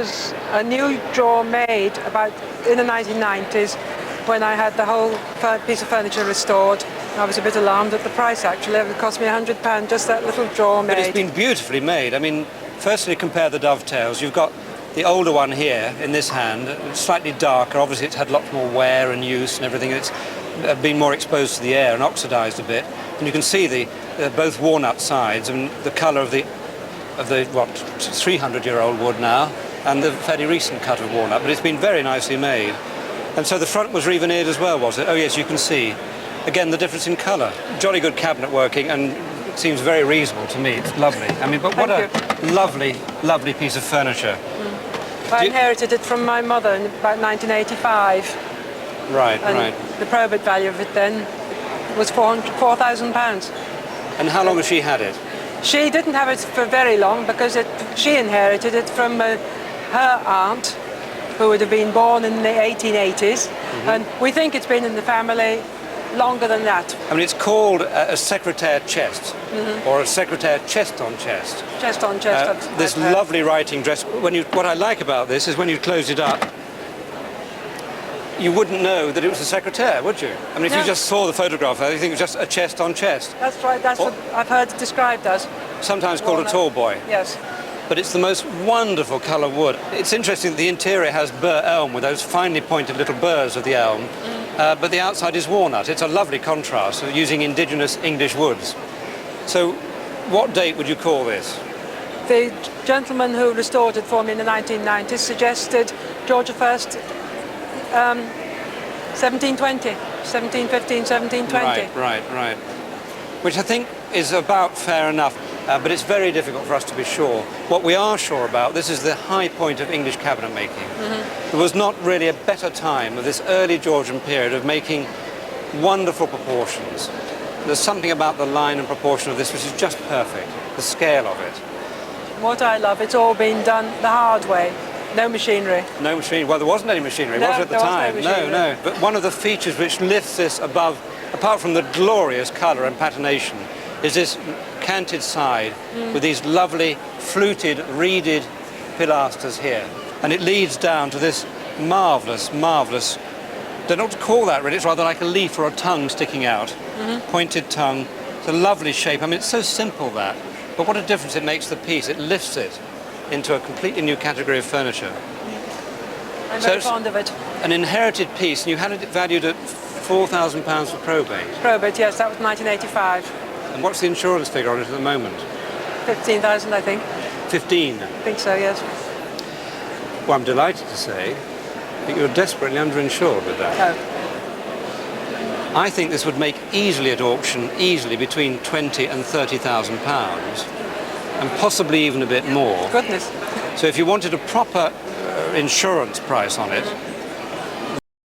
was a new drawer made about in the 1990s when I had the whole piece of furniture restored. I was a bit alarmed at the price, actually. It cost me £100, just that little drawer made. But it's been beautifully made. I mean, firstly, compare the dovetails. You've got the older one here in this hand, slightly darker. Obviously, it's had lots more wear and use and everything. It's been more exposed to the air and oxidized a bit. And you can see the both walnut sides and the colour of the 300-year-old wood now, and the fairly recent cut of walnut. But it's been very nicely made. And so the front was reveneered as well, was it? Oh yes, you can see. Again, the difference in colour. Jolly good cabinet working, and it seems very reasonable to me. It's lovely. I mean, but what a lovely, lovely piece of furniture. I inherited it from my mother in about 1985. Right, and right. The probate value of it then was £4,000. And how long has she had it? She didn't have it for very long because she inherited it from her aunt, who would have been born in the 1880s. And we think it's been in the family longer than that. I mean, it's called a secretaire chest, or a secretaire chest on chest. Chest on chest. This lovely writing dress. What I like about this is when you close it up, you wouldn't know that it was a secretaire, would you? I mean, if you just saw the photograph, you think it was just a chest on chest. That's right. That's what I've heard it described as. Sometimes called a tall boy. Yes. But it's the most wonderful colour wood. It's interesting that the interior has burr elm with those finely pointed little burrs of the elm, but the outside is walnut. It's a lovely contrast using indigenous English woods. So what date would you call this? The gentleman who restored it for me in the 1990s suggested George I, 1720, 1715, 1720. Right. Which I think is about fair enough. But it's very difficult for us to be sure. What we are sure about, this is the high point of English cabinet making. There was not really a better time of this early Georgian period of making wonderful proportions. There's something about the line and proportion of this which is just perfect, the scale of it. What I love, it's all been done the hard way. No machinery. No machinery. Well, there wasn't any machinery, was there, at the time? No. But one of the features which lifts this above, apart from the glorious colour and patination, is this canted side with these lovely fluted, reeded pilasters here. And it leads down to this marvellous, don't know what to call that really, it's rather like a leaf or a tongue sticking out. Pointed tongue. It's a lovely shape. I mean, it's so simple that, but what a difference it makes to the piece. It lifts it into a completely new category of furniture. I'm very fond of it. An inherited piece, and you had it valued at £4,000 for probate. Probate, yes, that was 1985. And what's the insurance figure on it at the moment? 15,000, I think. 15? I think so, yes. Well, I'm delighted to say that you're desperately underinsured with that. No. I think this would make easily at auction, between £20,000 and £30,000, and possibly even a bit more. Goodness. So if you wanted a proper insurance price on it,